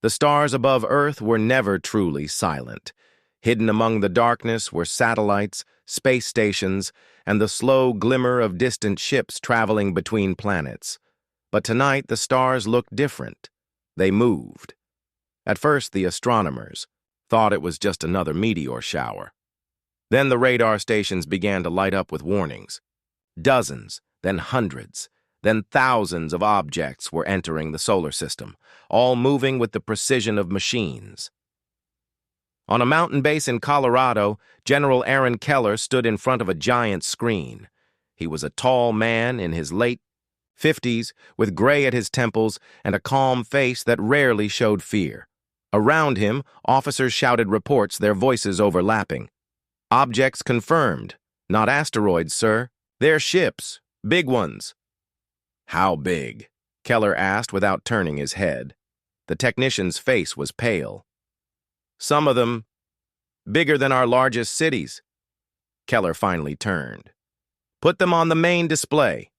The stars above Earth were never truly silent. Hidden among the darkness were satellites, space stations, and the slow glimmer of distant ships traveling between planets. But tonight the stars looked different. They moved. At first the astronomers thought it was just another meteor shower. Then the radar stations began to light up with warnings. Dozens, then hundreds, then thousands of objects were entering the solar system, all moving with the precision of machines. On a mountain base in Colorado, General Aaron Keller stood in front of a giant screen. He was a tall man in his late 50s, with gray at his temples and a calm face that rarely showed fear. Around him, officers shouted reports, their voices overlapping. Objects confirmed. Not asteroids, sir. They're ships. Big ones. How big? Keller asked without turning his head. The technician's face was pale. Some of them bigger than our largest cities. Keller finally turned. Put them on the main display.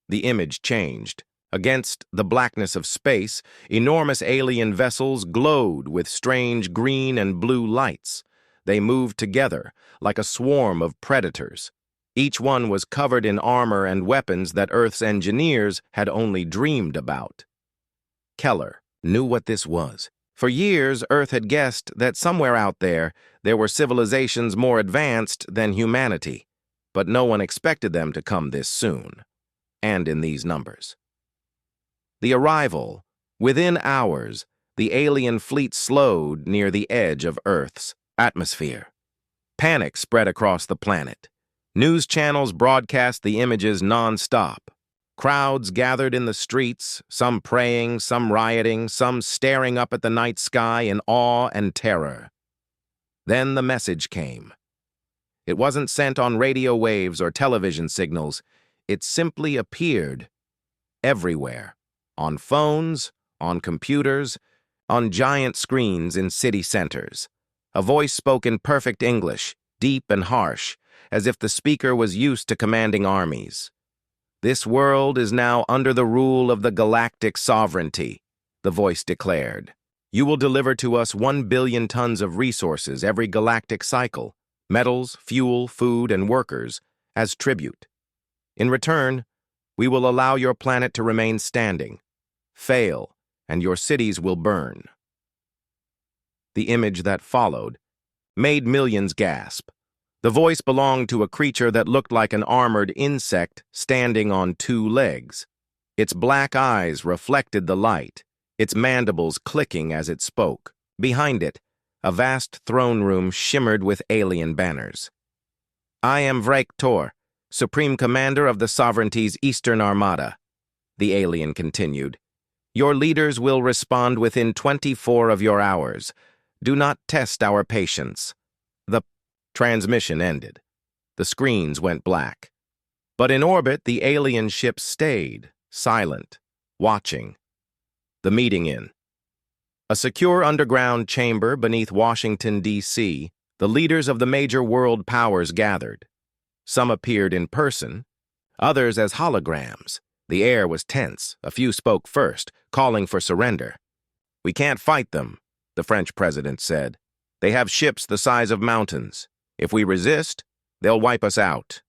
The image changed. Against the blackness of space, enormous alien vessels glowed with strange green and blue lights. They moved together, like a swarm of predators. Each one was covered in armor and weapons that Earth's engineers had only dreamed about. Keller knew what this was. For years, Earth had guessed that somewhere out there were civilizations more advanced than humanity, but no one expected them to come this soon, and in these numbers. The arrival, within hours, the alien fleet slowed near the edge of Earth's atmosphere. Panic spread across the planet. News channels broadcast the images non-stop. Crowds gathered in the streets, some praying, some rioting, some staring up at the night sky in awe and terror. Then the message came. It wasn't sent on radio waves or television signals. It simply appeared everywhere. On phones, on computers, on giant screens in city centers. A voice spoke in perfect English, deep and harsh, as if the speaker was used to commanding armies. This world is now under the rule of the Galactic sovereignty, the voice declared. You will deliver to us 1 billion tons of resources every galactic cycle, metals, fuel, food, and workers, as tribute. In return, we will allow your planet to remain standing. Fail, and your cities will burn. The image that followed made millions gasp. The voice belonged to a creature that looked like an armored insect standing on 2 legs. Its black eyes reflected the light, its mandibles clicking as it spoke. Behind it, a vast throne room shimmered with alien banners. I am Vrektor, Supreme Commander of the Sovereignty's Eastern Armada, the alien continued. Your leaders will respond within 24 of your hours. Do not test our patience. The transmission ended. The screens went black. But in orbit, the alien ship stayed, silent, watching. The meeting in a secure underground chamber beneath Washington, D.C., the leaders of the major world powers gathered. Some appeared in person, others as holograms. The air was tense. A few spoke first, calling for surrender. We can't fight them, the French president said. They have ships the size of mountains. If we resist, they'll wipe us out.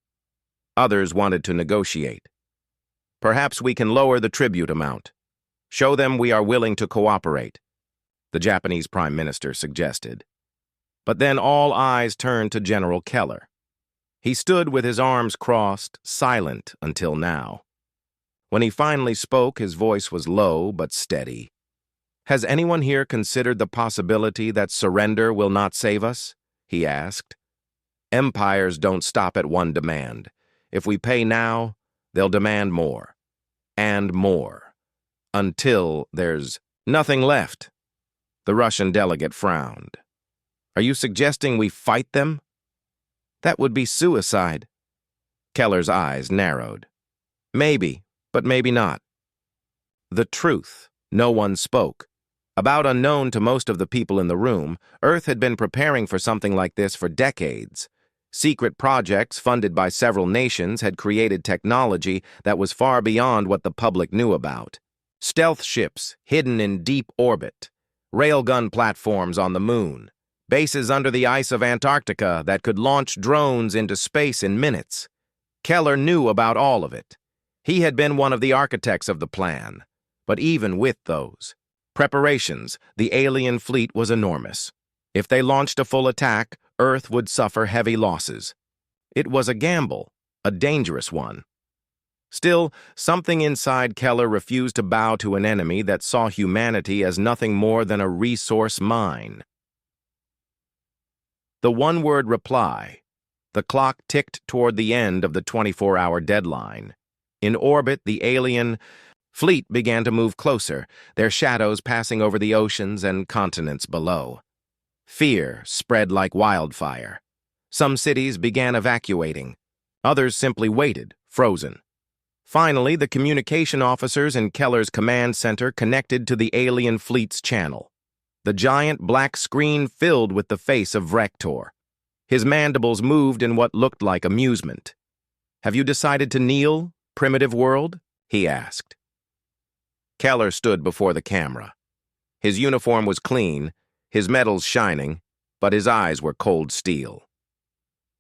Others wanted to negotiate. Perhaps we can lower the tribute amount. Show them we are willing to cooperate, the Japanese Prime Minister suggested. But then all eyes turned to General Keller. He stood with his arms crossed, silent until now. When he finally spoke, his voice was low but steady. Has anyone here considered the possibility that surrender will not save us? He asked. Empires don't stop at one demand. If we pay now, they'll demand more. And more. Until there's nothing left. The Russian delegate frowned. Are you suggesting we fight them? That would be suicide. Keller's eyes narrowed. Maybe, but maybe not. The truth. No one spoke. About unknown to most of the people in the room, Earth had been preparing for something like this for decades. Secret projects funded by several nations had created technology that was far beyond what the public knew about. Stealth ships hidden in deep orbit, railgun platforms on the moon, bases under the ice of Antarctica that could launch drones into space in minutes. Keller knew about all of it. He had been one of the architects of the plan. But even with those preparations, the alien fleet was enormous. If they launched a full attack, Earth would suffer heavy losses. It was a gamble, a dangerous one. Still, something inside Keller refused to bow to an enemy that saw humanity as nothing more than a resource mine. The one-word reply. The clock ticked toward the end of the 24-hour deadline. In orbit, the alien fleet began to move closer, their shadows passing over the oceans and continents below. Fear spread like wildfire. Some cities began evacuating. Others simply waited, frozen. Finally, the communication officers in Keller's command center connected to the alien fleet's channel. The giant black screen filled with the face of Vrector. His mandibles moved in what looked like amusement. "Have you decided to kneel, primitive world?" he asked. Keller stood before the camera. His uniform was clean, his medals shining, but his eyes were cold steel.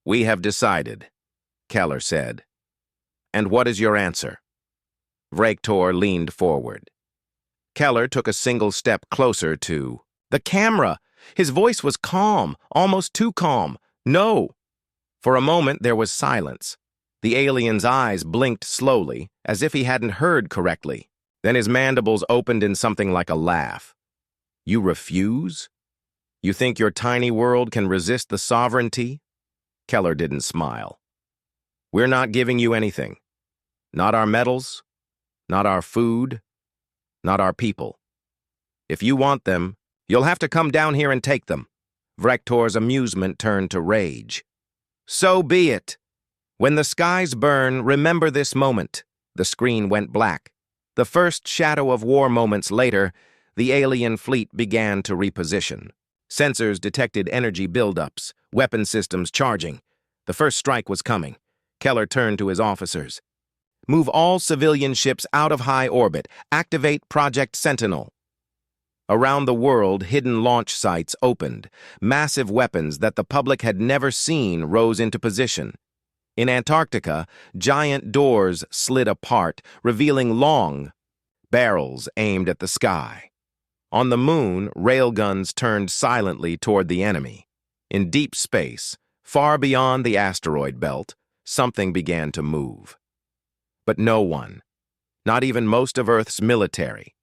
"We have decided," Keller said. "And what is your answer?" Vrector leaned forward. Keller took a single step closer to the camera. His voice was calm, almost too calm. "No." For a moment there was silence. The alien's eyes blinked slowly, as if he hadn't heard correctly. Then his mandibles opened in something like a laugh. "You refuse? You think your tiny world can resist the sovereignty?" Keller didn't smile. "We're not giving you anything. Not our medals, not our food, not our people. If you want them, you'll have to come down here and take them." Vrector's amusement turned to rage. "So be it. When the skies burn, remember this moment." The screen went black. The first shadow of war moments later, the alien fleet began to reposition. Sensors detected energy buildups, weapon systems charging. The first strike was coming. Keller turned to his officers. "Move all civilian ships out of high orbit. Activate Project Sentinel." Around the world, hidden launch sites opened. Massive weapons that the public had never seen rose into position. In Antarctica, giant doors slid apart, revealing long barrels aimed at the sky. On the moon, railguns turned silently toward the enemy. In deep space, far beyond the asteroid belt, something began to move. But no one, not even most of Earth's military,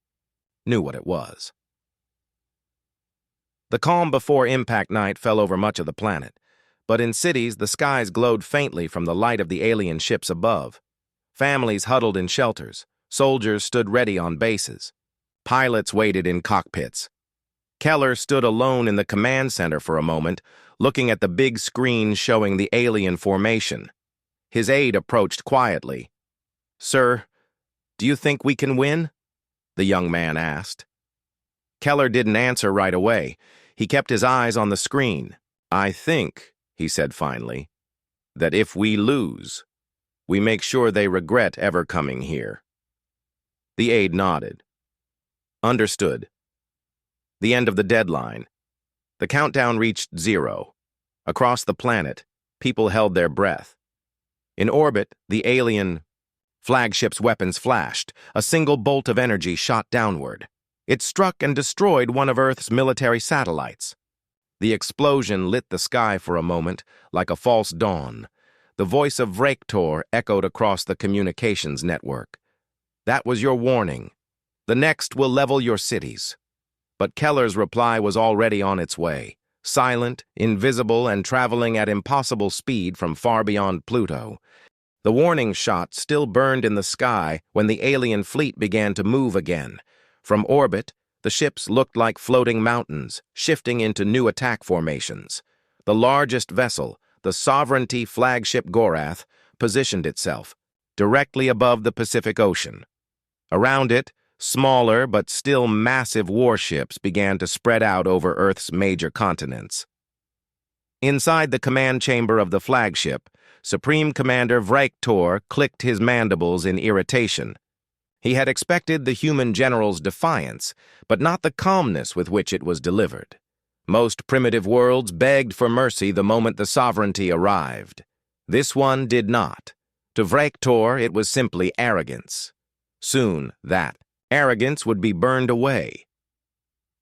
knew what it was. The calm before impact night fell over much of the planet, but in cities the skies glowed faintly from the light of the alien ships above. Families huddled in shelters, soldiers stood ready on bases. Pilots waited in cockpits. Keller stood alone in the command center for a moment, looking at the big screen showing the alien formation. His aide approached quietly. "Sir, do you think we can win?" the young man asked. Keller didn't answer right away. He kept his eyes on the screen. "I think," he said finally, "that if we lose, we make sure they regret ever coming here." The aide nodded. "Understood." The end of the deadline. The countdown reached 0. Across the planet, people held their breath. In orbit, the alien flagship's weapons flashed. A single bolt of energy shot downward. It struck and destroyed one of Earth's military satellites. The explosion lit the sky for a moment, like a false dawn. The voice of Vrector echoed across the communications network. "That was your warning. The next will level your cities." But Keller's reply was already on its way, silent, invisible, and traveling at impossible speed from far beyond Pluto. The warning shot still burned in the sky when the alien fleet began to move again. From orbit, the ships looked like floating mountains, shifting into new attack formations. The largest vessel, the Sovereignty flagship Gorath, positioned itself, directly above the Pacific Ocean. Around it, smaller but still massive warships began to spread out over Earth's major continents. Inside the command chamber of the flagship, Supreme Commander Vrector clicked his mandibles in irritation. He had expected the human general's defiance, but not the calmness with which it was delivered. Most primitive worlds begged for mercy the moment the sovereignty arrived. This one did not. To Vrektor, it was simply arrogance. Soon, that arrogance would be burned away.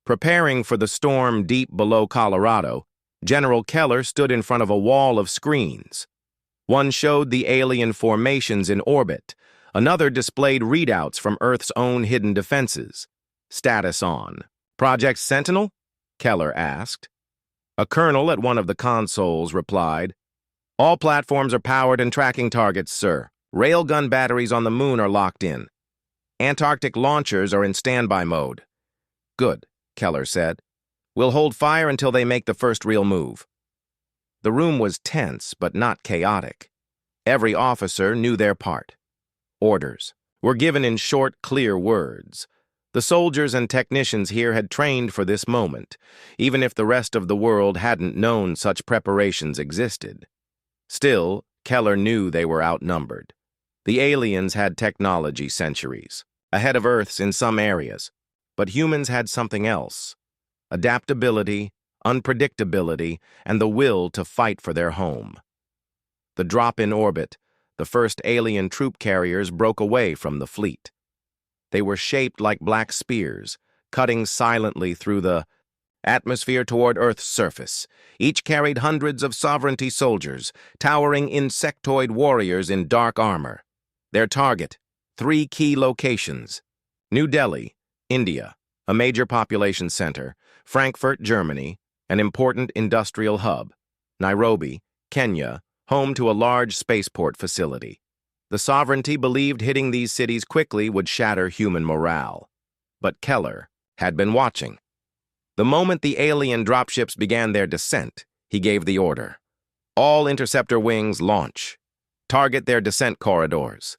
Preparing for the storm deep below Colorado, General Keller stood in front of a wall of screens. One showed the alien formations in orbit. Another displayed readouts from Earth's own hidden defenses. Status on. Project Sentinel? Keller asked. A colonel at one of the consoles replied, "All platforms are powered and tracking targets, sir. Railgun batteries on the moon are locked in. Antarctic launchers are in standby mode." "Good," Keller said. "We'll hold fire until they make the first real move." The room was tense, but not chaotic. Every officer knew their part. Orders were given in short, clear words. The soldiers and technicians here had trained for this moment, even if the rest of the world hadn't known such preparations existed. Still, Keller knew they were outnumbered. The aliens had technology centuries, ahead of Earth's in some areas, but humans had something else: adaptability, unpredictability, and the will to fight for their home. The drop in orbit, the first alien troop carriers broke away from the fleet. They were shaped like black spears, cutting silently through the atmosphere toward Earth's surface. Each carried hundreds of sovereignty soldiers, towering insectoid warriors in dark armor. Their target, 3 key locations: New Delhi, India, a major population center; Frankfurt, Germany, an important industrial hub; Nairobi, Kenya, home to a large spaceport facility. The sovereignty believed hitting these cities quickly would shatter human morale. But Keller had been watching. The moment the alien dropships began their descent, he gave the order: "All interceptor wings launch. Target their descent corridors."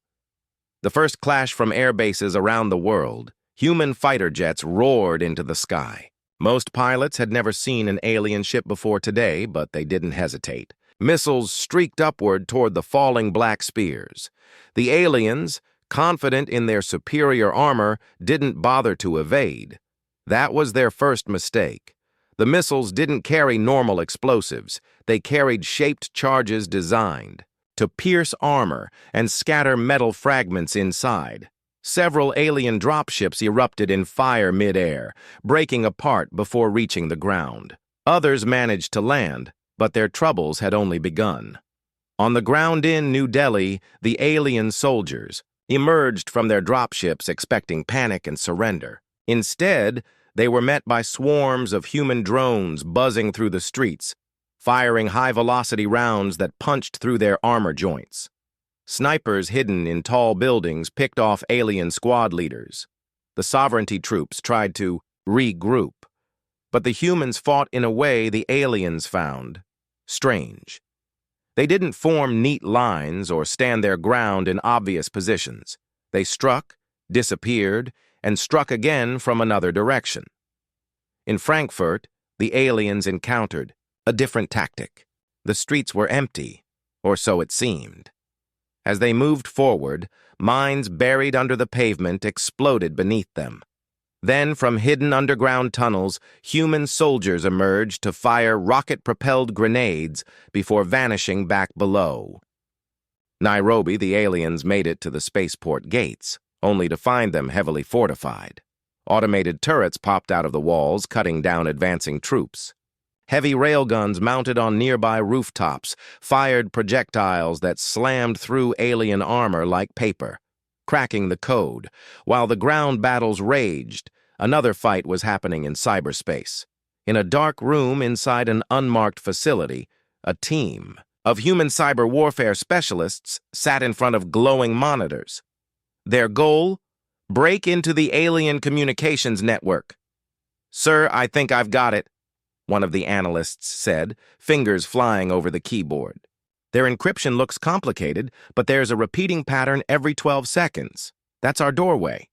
The first clash from air bases around the world, human fighter jets roared into the sky. Most pilots had never seen an alien ship before today, but they didn't hesitate. Missiles streaked upward toward the falling black spears. The aliens, confident in their superior armor, didn't bother to evade. That was their first mistake. The missiles didn't carry normal explosives. They carried shaped charges designed to pierce armor and scatter metal fragments inside. Several alien dropships erupted in fire mid-air, breaking apart before reaching the ground. Others managed to land, but their troubles had only begun. On the ground in New Delhi, the alien soldiers emerged from their dropships expecting panic and surrender. Instead, they were met by swarms of human drones buzzing through the streets, firing high-velocity rounds that punched through their armor joints. Snipers hidden in tall buildings picked off alien squad leaders. The sovereignty troops tried to regroup, but the humans fought in a way the aliens found strange. They didn't form neat lines or stand their ground in obvious positions. They struck, disappeared, and struck again from another direction. In Frankfurt, the aliens encountered a different tactic. The streets were empty, or so it seemed. As they moved forward, mines buried under the pavement exploded beneath them. Then, from hidden underground tunnels, human soldiers emerged to fire rocket-propelled grenades before vanishing back below. Nairobi, the aliens made it to the spaceport gates, only to find them heavily fortified. Automated turrets popped out of the walls, cutting down advancing troops. Heavy railguns mounted on nearby rooftops fired projectiles that slammed through alien armor like paper, cracking the code. While the ground battles raged, another fight was happening in cyberspace. In a dark room inside an unmarked facility, a team of human cyber warfare specialists sat in front of glowing monitors. Their goal? Break into the alien communications network. "Sir, I think I've got it," one of the analysts said, fingers flying over the keyboard. "Their encryption looks complicated, but there's a repeating pattern every 12 seconds. That's our doorway."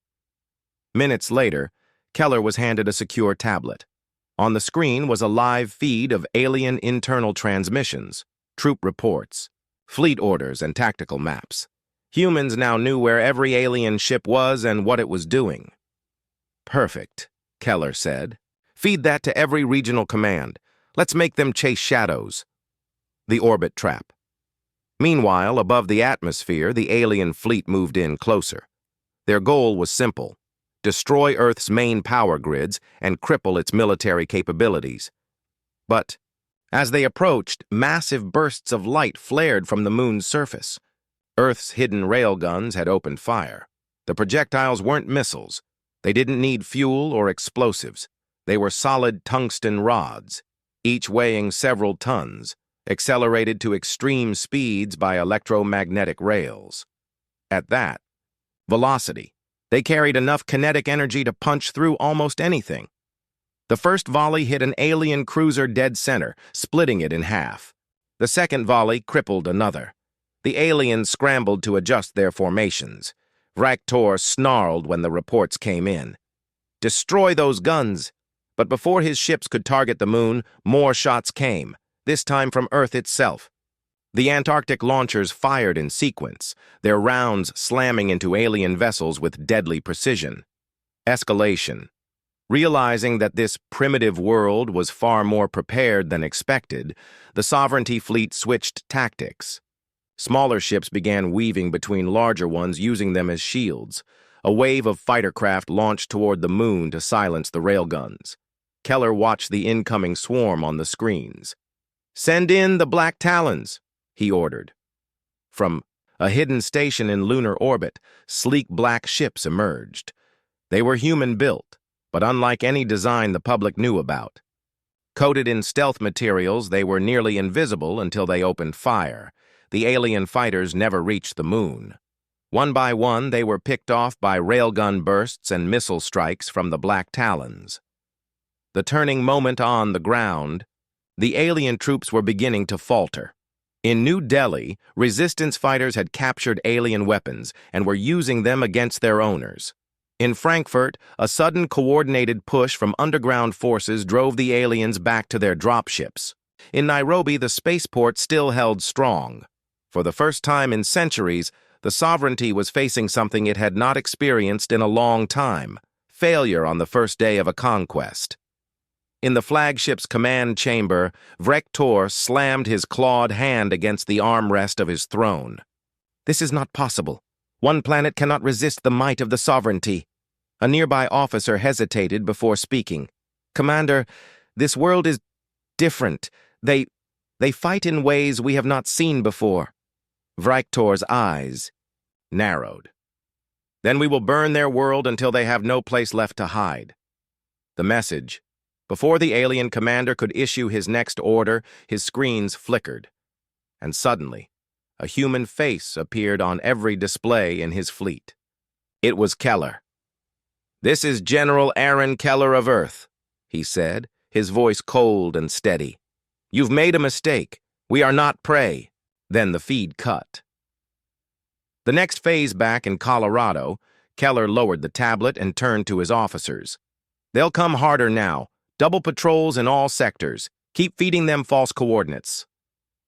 Minutes later, Keller was handed a secure tablet. On the screen was a live feed of alien internal transmissions, troop reports, fleet orders, and tactical maps. Humans now knew where every alien ship was and what it was doing. "Perfect," Keller said. "Feed that to every regional command. Let's make them chase shadows." The orbit trap. Meanwhile, above the atmosphere, the alien fleet moved in closer. Their goal was simple: destroy Earth's main power grids and cripple its military capabilities. But as they approached, massive bursts of light flared from the moon's surface. Earth's hidden railguns had opened fire. The projectiles weren't missiles. They didn't need fuel or explosives. They were solid tungsten rods, each weighing several tons, accelerated to extreme speeds by electromagnetic rails. At that velocity, they carried enough kinetic energy to punch through almost anything. The first volley hit an alien cruiser dead center, splitting it in half. The second volley crippled another. The aliens scrambled to adjust their formations. Vraktor snarled when the reports came in. "Destroy those guns!" But before his ships could target the moon, more shots came, this time from Earth itself. The Antarctic launchers fired in sequence, their rounds slamming into alien vessels with deadly precision. Escalation. Realizing that this primitive world was far more prepared than expected, the Sovereignty fleet switched tactics. Smaller ships began weaving between larger ones, using them as shields. A wave of fighter craft launched toward the moon to silence the railguns. Keller watched the incoming swarm on the screens. "Send in the Black Talons," he ordered. From a hidden station in lunar orbit, sleek black ships emerged. They were human-built, but unlike any design the public knew about. Coated in stealth materials, they were nearly invisible until they opened fire. The alien fighters never reached the moon. One by one, they were picked off by railgun bursts and missile strikes from the Black Talons. The turning moment on the ground, the alien troops were beginning to falter. In New Delhi, resistance fighters had captured alien weapons and were using them against their owners. In Frankfurt, a sudden coordinated push from underground forces drove the aliens back to their dropships. In Nairobi, the spaceport still held strong. For the first time in centuries, the Sovereignty was facing something it had not experienced in a long time: failure on the first day of a conquest. In the flagship's command chamber, Vraktor slammed his clawed hand against the armrest of his throne. "This is not possible. One planet cannot resist the might of the Sovereignty." A nearby officer hesitated before speaking. "Commander, this world is different. They fight in ways we have not seen before." Vraktor's eyes narrowed. "Then we will burn their world until they have no place left to hide." The message. Before the alien commander could issue his next order, his screens flickered. And suddenly, a human face appeared on every display in his fleet. It was Keller. "This is General Aaron Keller of Earth," he said, his voice cold and steady. "You've made a mistake. We are not prey." Then the feed cut. The next phase back in Colorado, Keller lowered the tablet and turned to his officers. "They'll come harder now. Double patrols in all sectors. Keep feeding them false coordinates."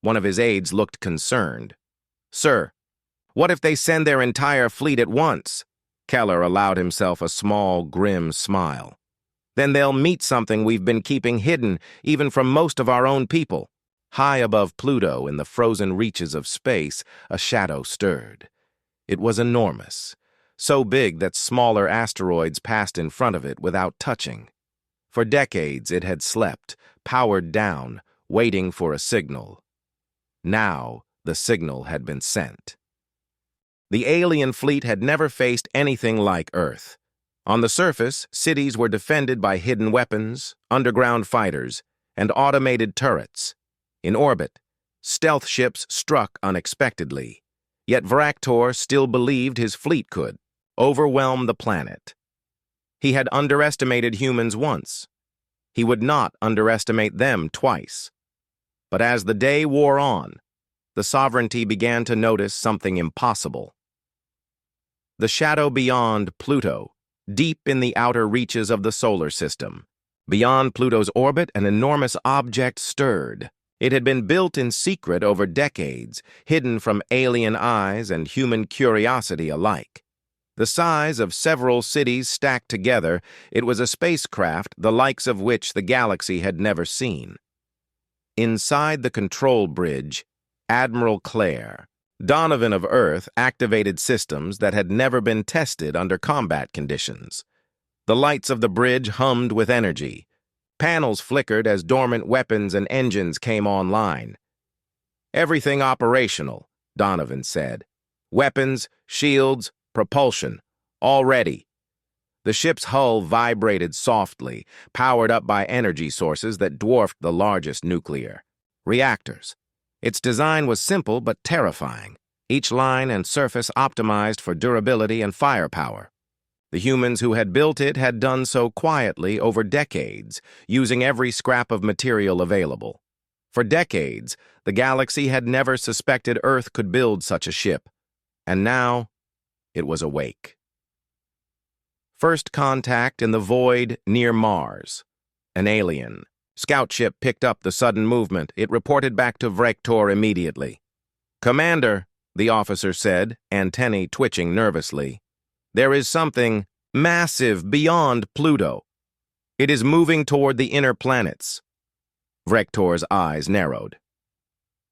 One of his aides looked concerned. "Sir, what if they send their entire fleet at once?" Keller allowed himself a small, grim smile. "Then they'll meet something we've been keeping hidden, even from most of our own people." High above Pluto, in the frozen reaches of space, a shadow stirred. It was enormous, so big that smaller asteroids passed in front of it without touching. For decades it had slept, powered down, waiting for a signal. Now the signal had been sent. The alien fleet had never faced anything like Earth. On the surface, cities were defended by hidden weapons, underground fighters, and automated turrets. In orbit, stealth ships struck unexpectedly. Yet Vraktor still believed his fleet could overwhelm the planet. He had underestimated humans once. He would not underestimate them twice. But as the day wore on, the Sovereignty began to notice something impossible. The shadow beyond Pluto, deep in the outer reaches of the solar system. Beyond Pluto's orbit, an enormous object stirred. It had been built in secret over decades, hidden from alien eyes and human curiosity alike. The size of several cities stacked together, it was a spacecraft the likes of which the galaxy had never seen. Inside the control bridge, Admiral Claire, Donovan of Earth, activated systems that had never been tested under combat conditions. The lights of the bridge hummed with energy. Panels flickered as dormant weapons and engines came online. "Everything operational," Donovan said. "Weapons, shields, propulsion, all ready." The ship's hull vibrated softly, powered up by energy sources that dwarfed the largest nuclear reactors. Its design was simple but terrifying, each line and surface optimized for durability and firepower. The humans who had built it had done so quietly over decades, using every scrap of material available. For decades, the galaxy had never suspected Earth could build such a ship, and now it was awake. First contact in the void near Mars. An alien. Scout ship picked up the sudden movement. It reported back to Vrektor immediately. "Commander," the officer said, antennae twitching nervously, "there is something massive beyond Pluto. It is moving toward the inner planets." Vrektor's eyes narrowed.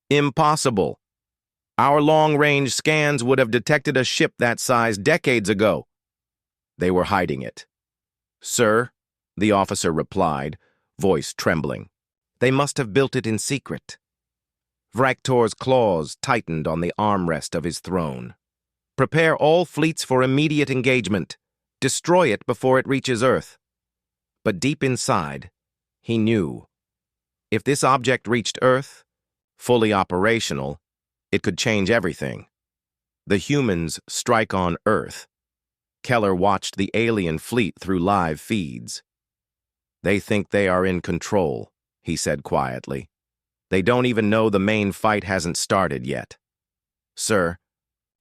"Impossible. Our long-range scans would have detected a ship that size decades ago." They were hiding it. "Sir," the officer replied, voice trembling, "they must have built it in secret." Vrektor's claws tightened on the armrest of his throne. "Prepare all fleets for immediate engagement. Destroy it before it reaches Earth." But deep inside, he knew. If this object reached Earth, fully operational, it could change everything. The humans strike on Earth. Keller watched the alien fleet through live feeds. "They think they are in control," he said quietly. "They don't even know the main fight hasn't started yet." "Sir,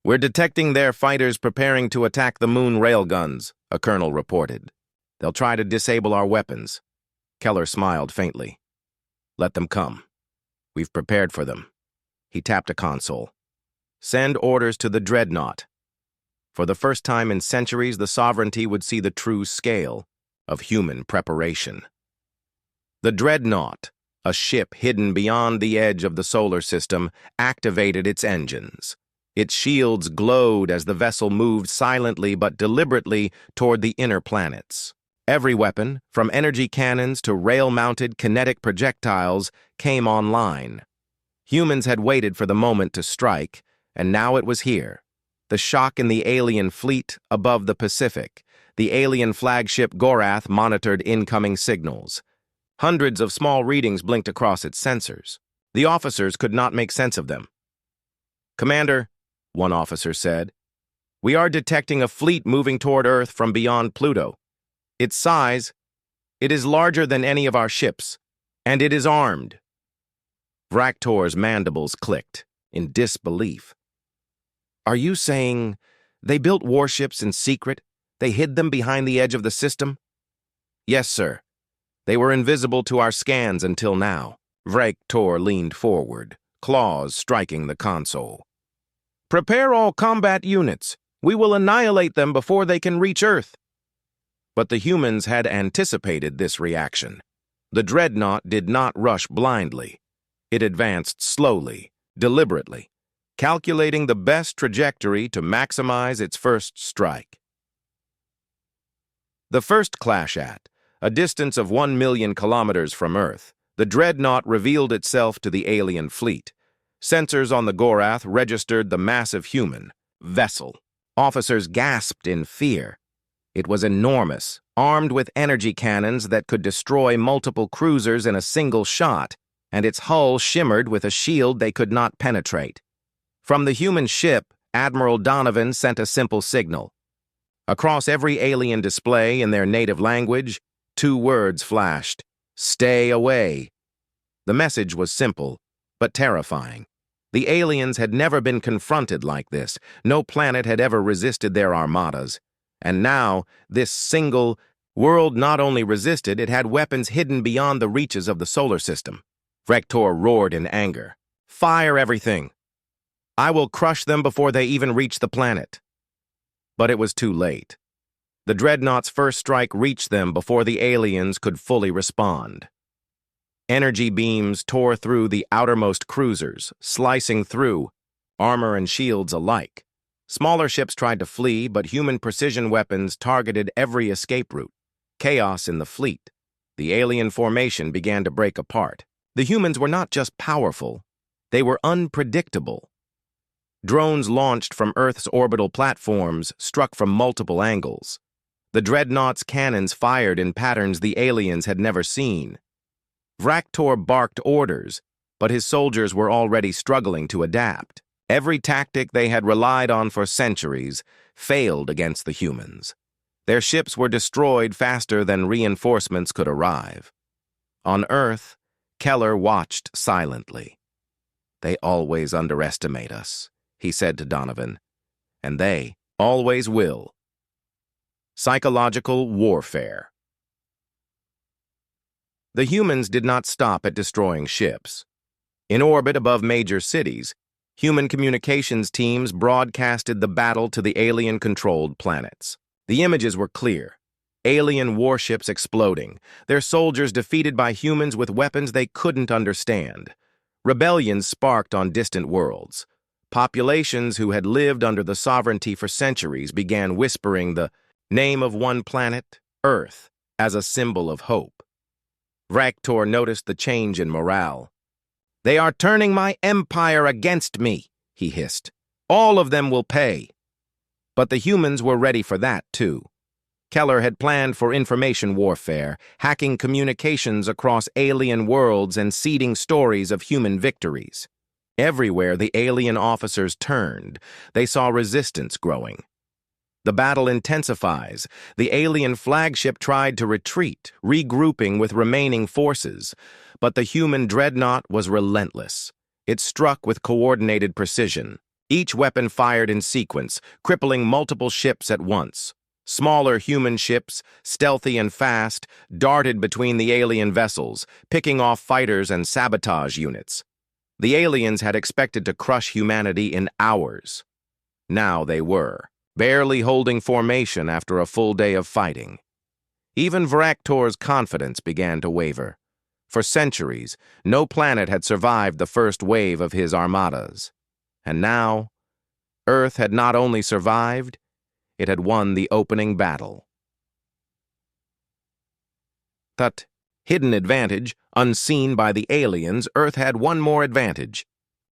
we're detecting their fighters preparing to attack the moon railguns," a colonel reported. "They'll try to disable our weapons." Keller smiled faintly. "Let them come. We've prepared for them." He tapped a console. "Send orders to the Dreadnought." For the first time in centuries, the sovereignty would see the true scale of human preparation. The Dreadnought, a ship hidden beyond the edge of the solar system, activated its engines. Its shields glowed as the vessel moved silently but deliberately toward the inner planets. Every weapon, from energy cannons to rail-mounted kinetic projectiles, came online. Humans had waited for the moment to strike, and now it was here. The shock in the alien fleet above the Pacific. The alien flagship Gorath monitored incoming signals. Hundreds of small readings blinked across its sensors. The officers could not make sense of them. "Commander," one officer said, "we are detecting a fleet moving toward Earth from beyond Pluto. Its size, it is larger than any of our ships, and it is armed." Vraktor's mandibles clicked in disbelief. "Are you saying they built warships in secret? They hid them behind the edge of the system?" "Yes, sir. They were invisible to our scans until now." Vraktor leaned forward, claws striking the console. "Prepare all combat units. We will annihilate them before they can reach Earth." But the humans had anticipated this reaction. The Dreadnought did not rush blindly. It advanced slowly, deliberately, calculating the best trajectory to maximize its first strike. The first clash at a distance of 1 million kilometers from Earth, the Dreadnought revealed itself to the alien fleet. Sensors on the Gorath registered the massive human vessel. Officers gasped in fear. It was enormous, armed with energy cannons that could destroy multiple cruisers in a single shot, and its hull shimmered with a shield they could not penetrate. From the human ship, Admiral Donovan sent a simple signal. Across every alien display in their native language, 2 words flashed: "Stay away." The message was simple, but terrifying. The aliens had never been confronted like this. No planet had ever resisted their armadas. And now, this single world not only resisted, it had weapons hidden beyond the reaches of the solar system. Vector roared in anger. Fire everything! I will crush them before they even reach the planet. But it was too late. The dreadnought's first strike reached them before the aliens could fully respond. Energy beams tore through the outermost cruisers, slicing through armor and shields alike. Smaller ships tried to flee, but human precision weapons targeted every escape route. Chaos in the fleet. The alien formation began to break apart. The humans were not just powerful, they were unpredictable. Drones launched from Earth's orbital platforms struck from multiple angles. The dreadnought's cannons fired in patterns the aliens had never seen. Vector barked orders, but his soldiers were already struggling to adapt. Every tactic they had relied on for centuries failed against the humans. Their ships were destroyed faster than reinforcements could arrive. On Earth, Keller watched silently. They always underestimate us, he said to Donovan, and they always will. Psychological warfare. The humans did not stop at destroying ships. In orbit above major cities, human communications teams broadcasted the battle to the alien-controlled planets. The images were clear. Alien warships exploding, their soldiers defeated by humans with weapons they couldn't understand. Rebellions sparked on distant worlds. Populations who had lived under the sovereignty for centuries began whispering the name of one planet, Earth, as a symbol of hope. Vector noticed the change in morale. They are turning my empire against me, he hissed. All of them will pay. But the humans were ready for that, too. Keller had planned for information warfare, hacking communications across alien worlds and seeding stories of human victories. Everywhere the alien officers turned, they saw resistance growing. The battle intensifies. The alien flagship tried to retreat, regrouping with remaining forces, but the human dreadnought was relentless. It struck with coordinated precision. Each weapon fired in sequence, crippling multiple ships at once. Smaller human ships, stealthy and fast, darted between the alien vessels, picking off fighters and sabotage units. The aliens had expected to crush humanity in hours. Now they were, barely holding formation after a full day of fighting. Even Vector's confidence began to waver. For centuries, no planet had survived the first wave of his armadas. And now, Earth had not only survived, it had won the opening battle. That hidden advantage, unseen by the aliens, Earth had one more advantage.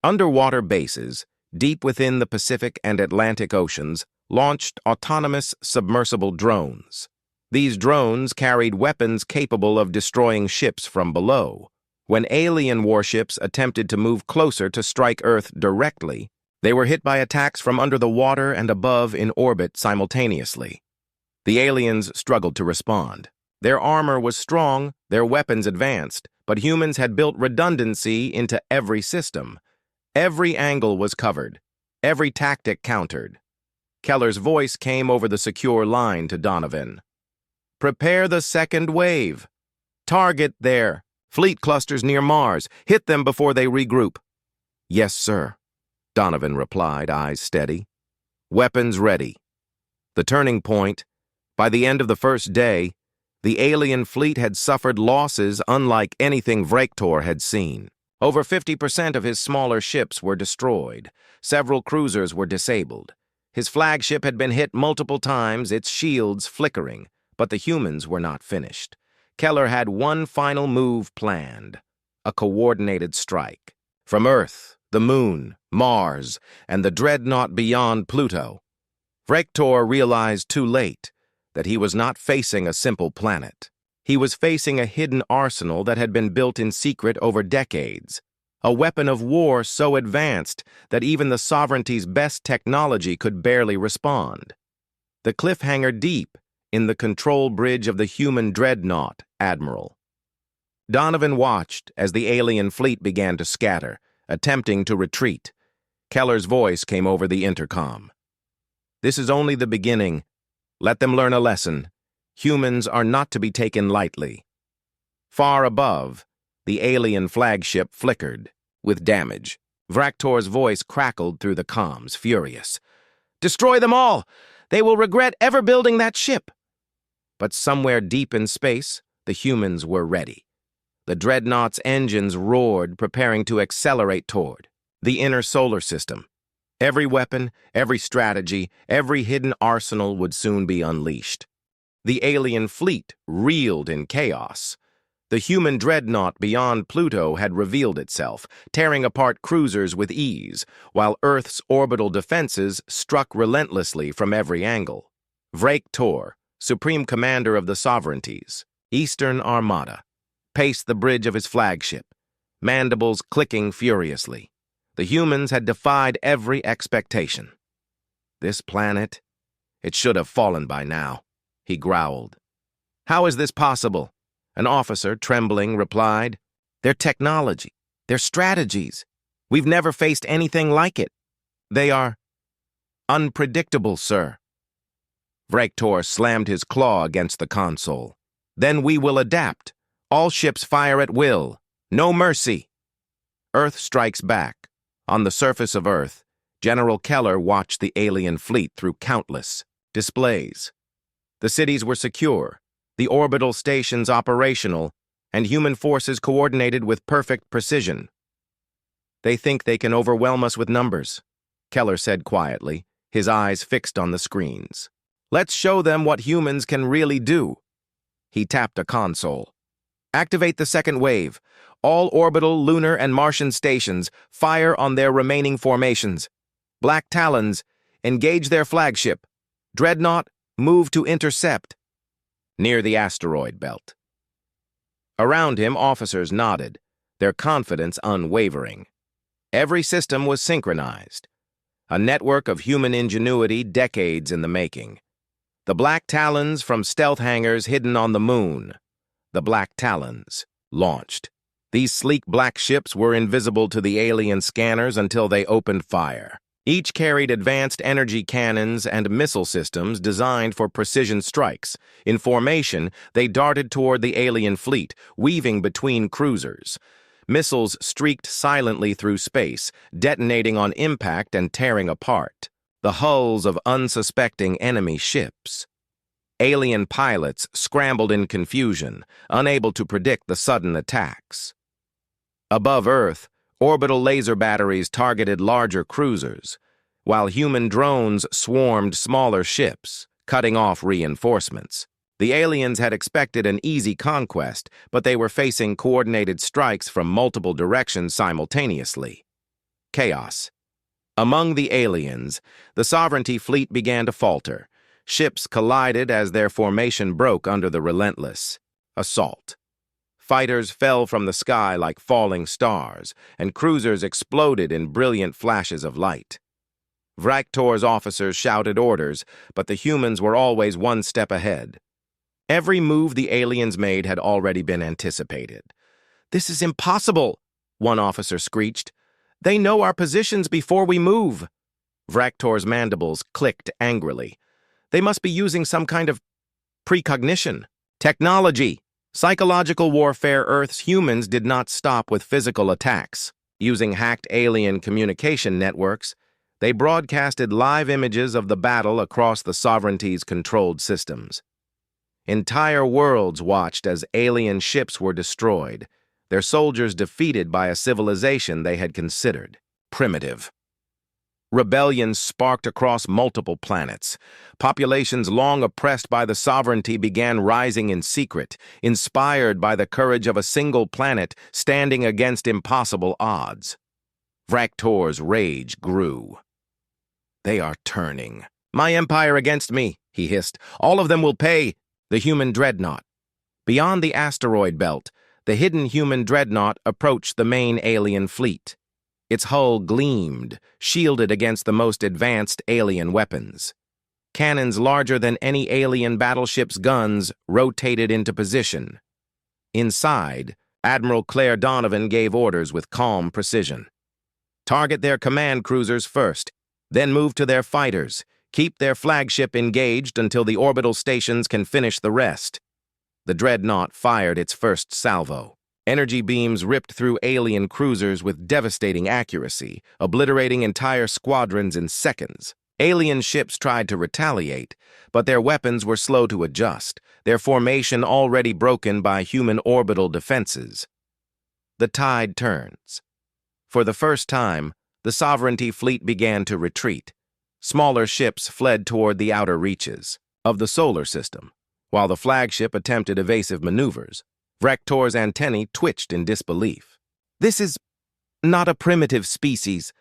Underwater bases, deep within the Pacific and Atlantic Oceans, launched autonomous submersible drones. These drones carried weapons capable of destroying ships from below. When alien warships attempted to move closer to strike Earth directly, they were hit by attacks from under the water and above in orbit simultaneously. The aliens struggled to respond. Their armor was strong, their weapons advanced, but humans had built redundancy into every system. Every angle was covered, every tactic countered. Keller's voice came over the secure line to Donovan. Prepare the second wave. Target their fleet clusters near Mars. Hit them before they regroup. Yes, sir, Donovan replied, eyes steady. Weapons ready. The turning point. By the end of the first day, the alien fleet had suffered losses unlike anything Vector had seen. Over 50% of his smaller ships were destroyed. Several cruisers were disabled. His flagship had been hit multiple times, its shields flickering, but the humans were not finished. Keller had one final move planned, a coordinated strike. From Earth, the Moon, Mars, and the dreadnought beyond Pluto, Vector realized too late that he was not facing a simple planet. He was facing a hidden arsenal that had been built in secret over decades, a weapon of war so advanced that even the sovereignty's best technology could barely respond. The cliffhanger deep in the control bridge of the human dreadnought, Admiral. Donovan watched as the alien fleet began to scatter, attempting to retreat. Keller's voice came over the intercom. This is only the beginning. Let them learn a lesson. Humans are not to be taken lightly. Far above, The alien flagship flickered, with damage. Vraktor's voice crackled through the comms, furious. "Destroy them all! They will regret ever building that ship!" But somewhere deep in space, the humans were ready. The dreadnought's engines roared, preparing to accelerate toward the inner solar system. Every weapon, every strategy, every hidden arsenal would soon be unleashed. The alien fleet reeled in chaos. The human dreadnought beyond Pluto had revealed itself, tearing apart cruisers with ease, while Earth's orbital defenses struck relentlessly from every angle. Vraktor, Supreme Commander of the Sovereignties, Eastern Armada, paced the bridge of his flagship, mandibles clicking furiously. The humans had defied every expectation. "This planet, it should have fallen by now," he growled. "How is this possible?" An officer, trembling, replied. "Their technology, their strategies. We've never faced anything like it. They are unpredictable, sir." Vraktor slammed his claw against the console. "Then we will adapt. All ships fire at will. No mercy." Earth strikes back. On the surface of Earth, General Keller watched the alien fleet through countless displays. The cities were secure, the orbital stations operational, and human forces coordinated with perfect precision. "They think they can overwhelm us with numbers," Keller said quietly, his eyes fixed on the screens. "Let's show them what humans can really do." He tapped a console. "Activate the second wave. All orbital, lunar, and Martian stations fire on their remaining formations. Black Talons, engage their flagship. Dreadnought, move to intercept." Near the asteroid belt. Around him, officers nodded, their confidence unwavering. Every system was synchronized, a network of human ingenuity decades in the making. The Black Talons from stealth hangars hidden on the moon. The Black Talons launched. These sleek black ships were invisible to the alien scanners until they opened fire. Each carried advanced energy cannons and missile systems designed for precision strikes. In formation, they darted toward the alien fleet, weaving between cruisers. Missiles streaked silently through space, detonating on impact and tearing apart the hulls of unsuspecting enemy ships. Alien pilots scrambled in confusion, unable to predict the sudden attacks. Above Earth, orbital laser batteries targeted larger cruisers, while human drones swarmed smaller ships, cutting off reinforcements. The aliens had expected an easy conquest, but they were facing coordinated strikes from multiple directions simultaneously. Chaos. Among the aliens, the Sovereignty fleet began to falter. Ships collided as their formation broke under the relentless assault. Fighters fell from the sky like falling stars, and cruisers exploded in brilliant flashes of light. Vraktor's officers shouted orders, but the humans were always one step ahead. Every move the aliens made had already been anticipated. "This is impossible," one officer screeched. "They know our positions before we move." Vraktor's mandibles clicked angrily. "They must be using some kind of precognition. Technology. Psychological warfare. Earth's humans did not stop with physical attacks. Using hacked alien communication networks, they broadcasted live images of the battle across the Sovereignty's controlled systems. Entire worlds watched as alien ships were destroyed, their soldiers defeated by a civilization they had considered primitive. Rebellion sparked across multiple planets. Populations long oppressed by the Sovereignty began rising in secret, inspired by the courage of a single planet standing against impossible odds. Vraktor's rage grew. "They are turning. My empire against me," he hissed. "All of them will pay." The human dreadnought. Beyond the asteroid belt, the hidden human dreadnought approached the main alien fleet. Its hull gleamed, shielded against the most advanced alien weapons. Cannons larger than any alien battleship's guns rotated into position. Inside, Admiral Claire Donovan gave orders with calm precision. "Target their command cruisers first, then move to their fighters. Keep their flagship engaged until the orbital stations can finish the rest." The dreadnought fired its first salvo. Energy beams ripped through alien cruisers with devastating accuracy, obliterating entire squadrons in seconds. Alien ships tried to retaliate, but their weapons were slow to adjust, their formation already broken by human orbital defenses. The tide turns. For the first time, the Sovereignty fleet began to retreat. Smaller ships fled toward the outer reaches of the solar system, while the flagship attempted evasive maneuvers. Vrector's antennae twitched in disbelief. This is not a primitive species.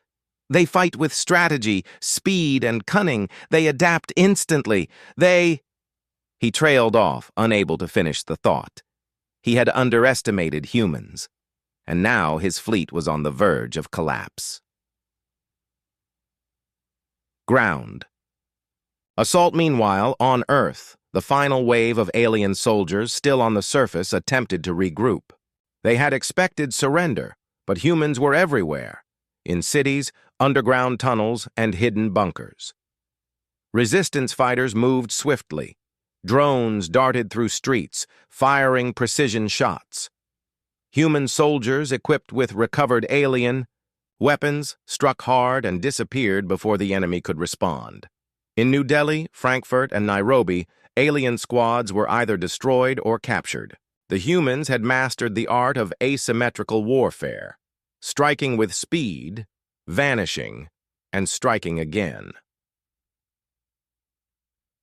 They fight with strategy, speed, and cunning. They adapt instantly. He trailed off, unable to finish the thought. He had underestimated humans, and now his fleet was on the verge of collapse. Ground. Assault, meanwhile, on Earth. The final wave of alien soldiers still on the surface attempted to regroup. They had expected surrender, but humans were everywhere, in cities, underground tunnels, and hidden bunkers. Resistance fighters moved swiftly. Drones darted through streets, firing precision shots. Human soldiers equipped with recovered alien weapons struck hard and disappeared before the enemy could respond. In New Delhi, Frankfurt, and Nairobi, alien squads were either destroyed or captured. The humans had mastered the art of asymmetrical warfare, striking with speed, vanishing, and striking again.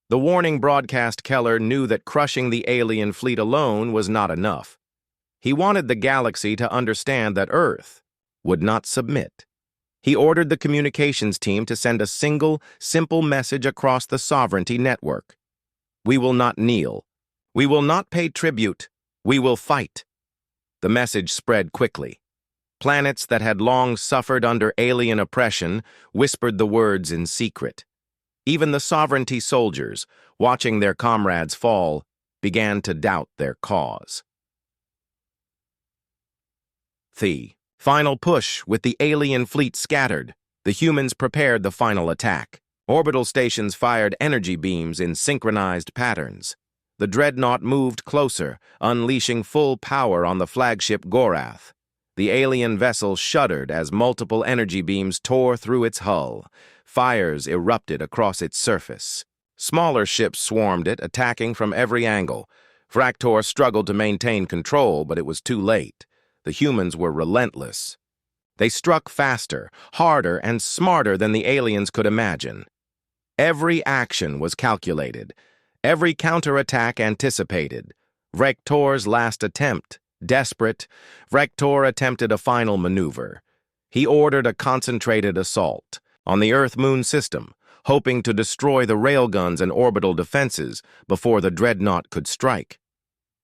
The warning broadcast Keller knew that crushing the alien fleet alone was not enough. He wanted the galaxy to understand that Earth would not submit. He ordered the communications team to send a single, simple message across the Sovereignty network. We will not kneel. We will not pay tribute. We will fight. The message spread quickly. Planets that had long suffered under alien oppression whispered the words in secret. Even the Sovereignty soldiers, watching their comrades fall, began to doubt their cause. The final push. With the alien fleet scattered, the humans prepared the final attack. Orbital stations fired energy beams in synchronized patterns. The dreadnought moved closer, unleashing full power on the flagship Gorath. The alien vessel shuddered as multiple energy beams tore through its hull. Fires erupted across its surface. Smaller ships swarmed it, attacking from every angle. Vrector struggled to maintain control, but it was too late. The humans were relentless. They struck faster, harder, and smarter than the aliens could imagine. Every action was calculated, every counterattack anticipated. Vrector's last attempt, desperate, Vrector attempted a final maneuver. He ordered a concentrated assault on the Earth-Moon system, hoping to destroy the railguns and orbital defenses before the dreadnought could strike.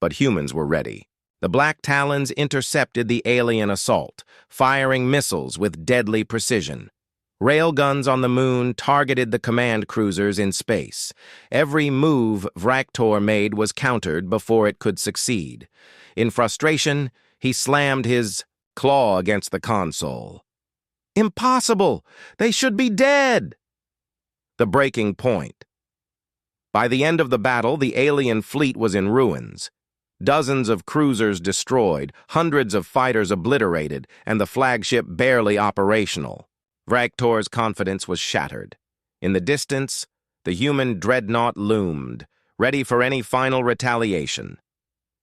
But humans were ready. The Black Talons intercepted the alien assault, firing missiles with deadly precision. Railguns on the Moon targeted the command cruisers in space. Every move Vrector made was countered before it could succeed. In frustration, he slammed his claw against the console. Impossible! They should be dead! The breaking point. By the end of the battle, the alien fleet was in ruins. Dozens of cruisers destroyed, hundreds of fighters obliterated, and the flagship barely operational. Vrector's confidence was shattered. In the distance, the human dreadnought loomed, ready for any final retaliation.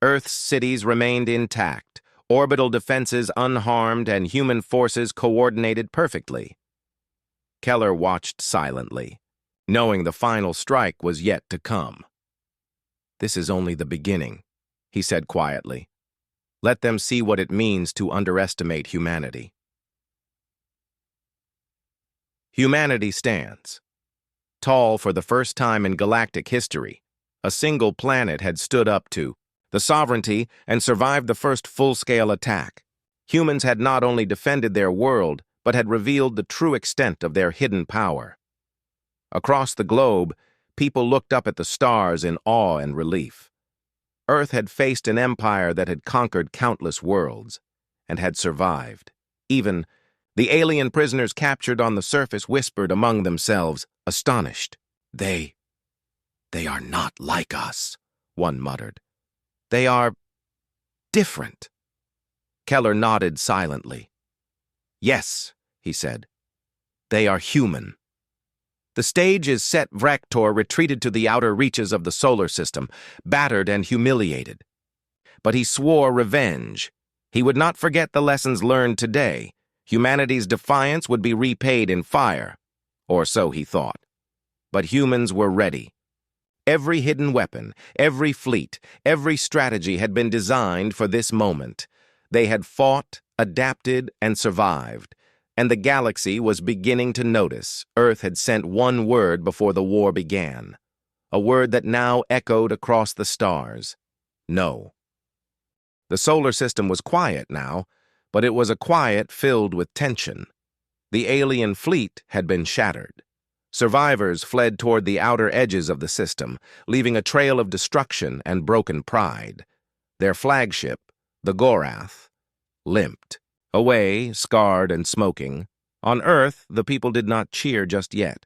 Earth's cities remained intact, orbital defenses unharmed, and human forces coordinated perfectly. Keller watched silently, knowing the final strike was yet to come. "This is only the beginning," he said quietly. "Let them see what it means to underestimate humanity." Humanity stands. Tall for the first time in galactic history, a single planet had stood up to the Sovereignty and survived the first full-scale attack. Humans had not only defended their world, but had revealed the true extent of their hidden power. Across the globe, people looked up at the stars in awe and relief. Earth had faced an empire that had conquered countless worlds, and had survived. Even the alien prisoners captured on the surface whispered among themselves, astonished. They are not like us," one muttered. "They are different." Keller nodded silently. "Yes," he said. "They are human." The stage is set. Vrector retreated to the outer reaches of the solar system, battered and humiliated. But he swore revenge. He would not forget the lessons learned today. Humanity's defiance would be repaid in fire. Or so he thought. But humans were ready. Every hidden weapon, every fleet, every strategy had been designed for this moment. They had fought, adapted, and survived. And the galaxy was beginning to notice. Earth had sent one word before the war began. A word that now echoed across the stars. No. The solar system was quiet now, but it was a quiet filled with tension. The alien fleet had been shattered. Survivors fled toward the outer edges of the system, leaving a trail of destruction and broken pride. Their flagship, the Gorath, limped. Away, scarred and smoking. On Earth, the people did not cheer just yet.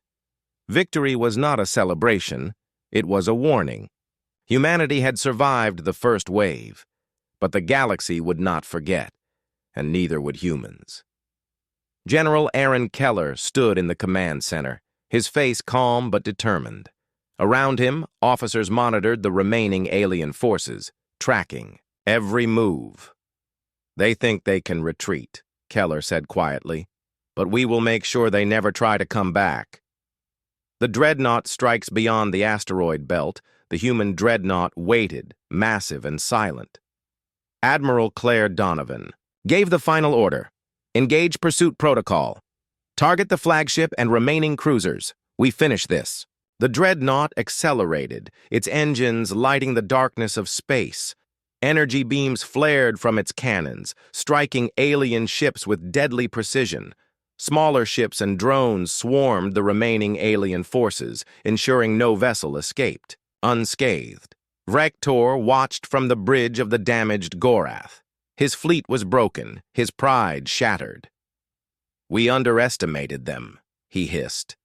Victory was not a celebration, it was a warning. Humanity had survived the first wave, but the galaxy would not forget, and neither would humans. General Aaron Keller stood in the command center, his face calm but determined. Around him, officers monitored the remaining alien forces, tracking every move. "They think they can retreat," Keller said quietly, "but we will make sure they never try to come back." The dreadnought strikes beyond the asteroid belt. The human dreadnought waited, massive and silent. Admiral Claire Donovan gave the final order. "Engage pursuit protocol. Target the flagship and remaining cruisers. We finish this." The dreadnought accelerated, its engines lighting the darkness of space. Energy beams flared from its cannons, striking alien ships with deadly precision. Smaller ships and drones swarmed the remaining alien forces, ensuring no vessel escaped, unscathed. Vrector watched from the bridge of the damaged Gorath. His fleet was broken, his pride shattered. "We underestimated them," he hissed.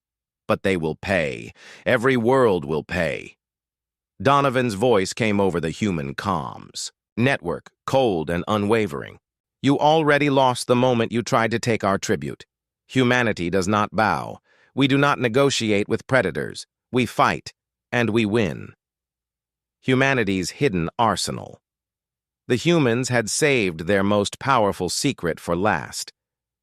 "But they will pay. Every world will pay." Donovan's voice came over the human comms. Network, cold and unwavering. "You already lost the moment you tried to take our tribute. Humanity does not bow. We do not negotiate with predators. We fight, and we win." Humanity's hidden arsenal. The humans had saved their most powerful secret for last.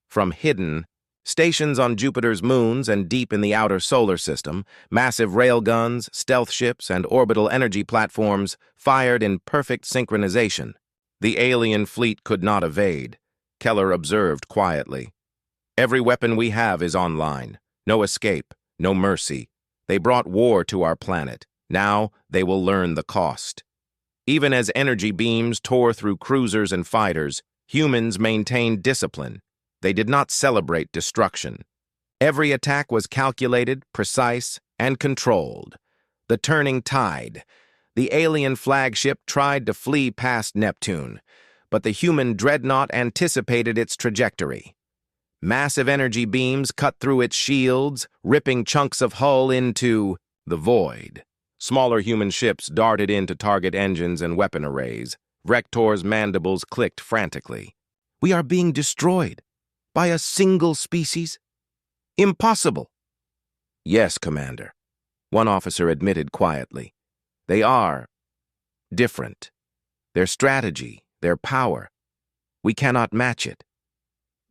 From hidden stations on Jupiter's moons and deep in the outer solar system, massive railguns, stealth ships, and orbital energy platforms fired in perfect synchronization. The alien fleet could not evade. Keller observed quietly. "Every weapon we have is online. No escape, no mercy. They brought war to our planet. Now they will learn the cost." Even as energy beams tore through cruisers and fighters, humans maintained discipline. They did not celebrate destruction. Every attack was calculated, precise, and controlled. The turning tide. The alien flagship tried to flee past Neptune, but the human dreadnought anticipated its trajectory. Massive energy beams cut through its shields, ripping chunks of hull into the void. Smaller human ships darted in to target engines and weapon arrays. Vrector's mandibles clicked frantically. "We are being destroyed. By a single species? Impossible." "Yes, Commander," one officer admitted quietly. "They are different. Their strategy, their power. We cannot match it."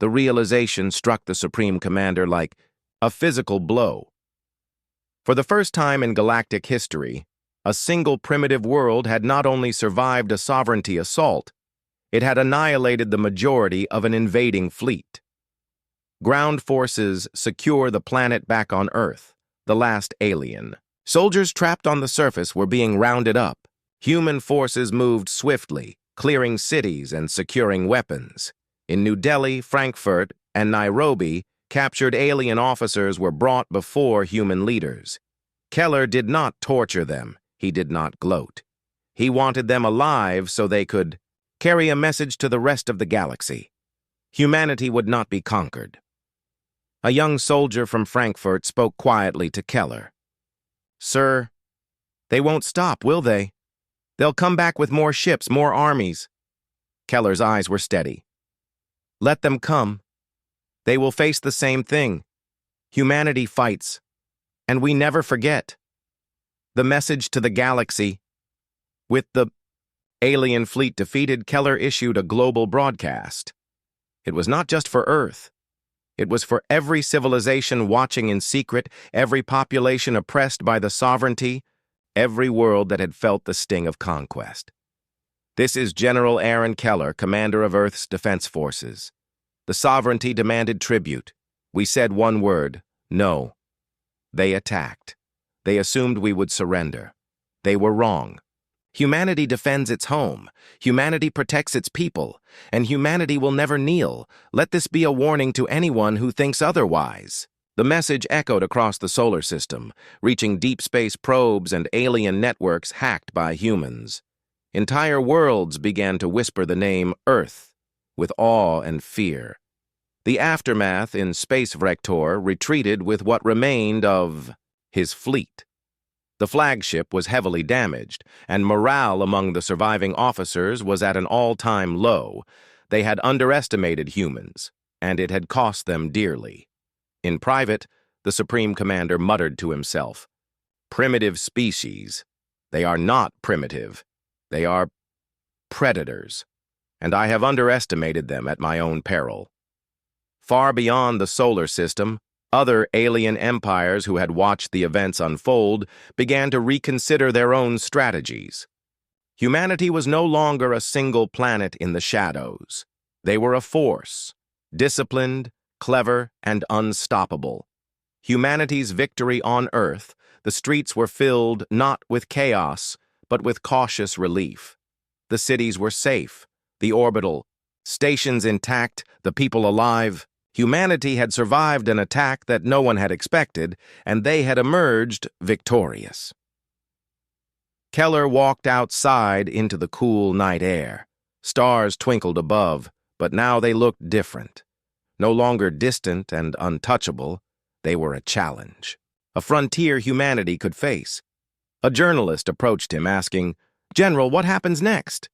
The realization struck the Supreme Commander like a physical blow. For the first time in galactic history, a single primitive world had not only survived a sovereignty assault, it had annihilated the majority of an invading fleet. Ground forces secure the planet back on Earth, the last alien. Soldiers trapped on the surface were being rounded up. Human forces moved swiftly, clearing cities and securing weapons. In New Delhi, Frankfurt, and Nairobi, captured alien officers were brought before human leaders. Keller did not torture them. He did not gloat. He wanted them alive so they could carry a message to the rest of the galaxy. Humanity would not be conquered. A young soldier from Frankfurt spoke quietly to Keller. "Sir, they won't stop, will they? They'll come back with more ships, more armies." Keller's eyes were steady. Let them come. They will face the same thing. Humanity fights, and we never forget. The message to the galaxy. With the alien fleet defeated, Keller issued a global broadcast. It was not just for Earth. It was for every civilization watching in secret, every population oppressed by the sovereignty, every world that had felt the sting of conquest. This is General Aaron Keller, commander of Earth's defense forces. The sovereignty demanded tribute. We said one word, no. They attacked. They assumed we would surrender. They were wrong. Humanity defends its home. Humanity protects its people. And humanity will never kneel. Let this be a warning to anyone who thinks otherwise. The message echoed across the solar system, reaching deep space probes and alien networks hacked by humans. Entire worlds began to whisper the name Earth with awe and fear. The aftermath in Space Vector retreated with what remained of his fleet. The flagship was heavily damaged, and morale among the surviving officers was at an all-time low. They had underestimated humans, and it had cost them dearly. In private, the Supreme Commander muttered to himself, "Primitive species. They are not primitive. They are predators, and I have underestimated them at my own peril." Far beyond the solar system, other alien empires who had watched the events unfold began to reconsider their own strategies. Humanity was no longer a single planet in the shadows. They were a force, disciplined, clever, and unstoppable. Humanity's victory on Earth, the streets were filled not with chaos, but with cautious relief. The cities were safe, the orbital stations intact, the people alive. Humanity had survived an attack that no one had expected, and they had emerged victorious. Keller walked outside into the cool night air. Stars twinkled above, but now they looked different. No longer distant and untouchable, they were a challenge, a frontier humanity could face. A journalist approached him, asking, "General, what happens next?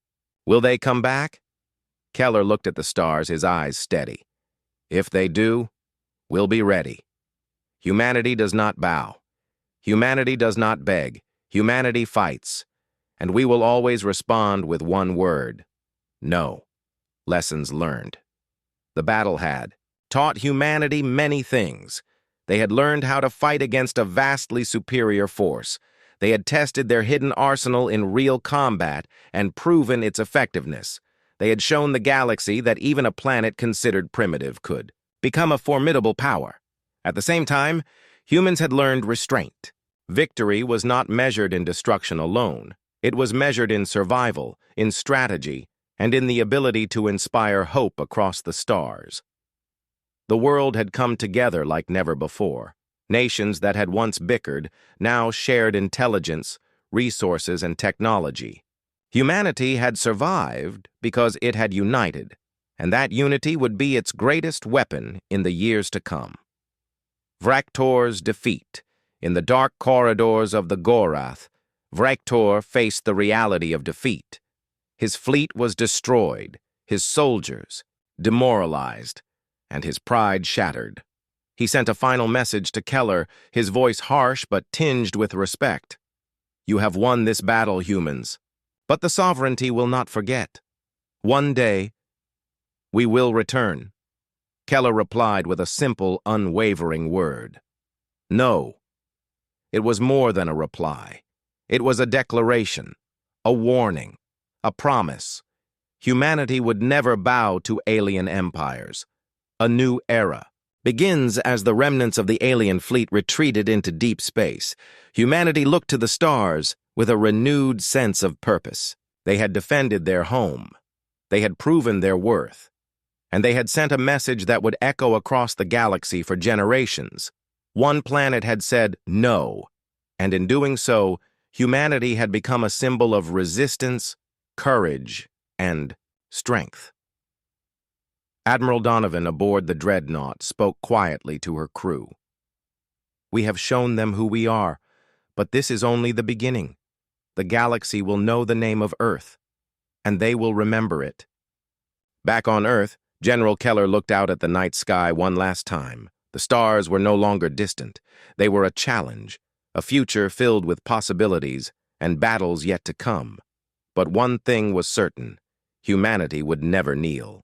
Will they come back?" Keller looked at the stars, his eyes steady. "If they do, we'll be ready. Humanity does not bow. Humanity does not beg. Humanity fights. And we will always respond with one word: no." Lessons learned. The battle had taught humanity many things. They had learned how to fight against a vastly superior force. They had tested their hidden arsenal in real combat and proven its effectiveness. They had shown the galaxy that even a planet considered primitive could become a formidable power. At the same time, humans had learned restraint. Victory was not measured in destruction alone. It was measured in survival, in strategy, and in the ability to inspire hope across the stars. The world had come together like never before. Nations that had once bickered now shared intelligence, resources, and technology. Humanity had survived because it had united, and that unity would be its greatest weapon in the years to come. Vector's defeat. In the dark corridors of the Gorath, Vector faced the reality of defeat. His fleet was destroyed, his soldiers demoralized, and his pride shattered. He sent a final message to Keller, his voice harsh but tinged with respect. "You have won this battle, humans. But the sovereignty will not forget. One day, we will return." Keller replied with a simple, unwavering word: no. It was more than a reply. It was a declaration, a warning, a promise. Humanity would never bow to alien empires. A new era begins as the remnants of the alien fleet retreated into deep space. Humanity looked to the stars with a renewed sense of purpose. They had defended their home. They had proven their worth. And they had sent a message that would echo across the galaxy for generations. One planet had said no, and in doing so, humanity had become a symbol of resistance, courage, and strength. Admiral Donovan aboard the dreadnought spoke quietly to her crew. "We have shown them who we are, but this is only the beginning. The galaxy will know the name of Earth, and they will remember it." Back on Earth, General Keller looked out at the night sky one last time. The stars were no longer distant. They were a challenge, a future filled with possibilities and battles yet to come. But one thing was certain: humanity would never kneel.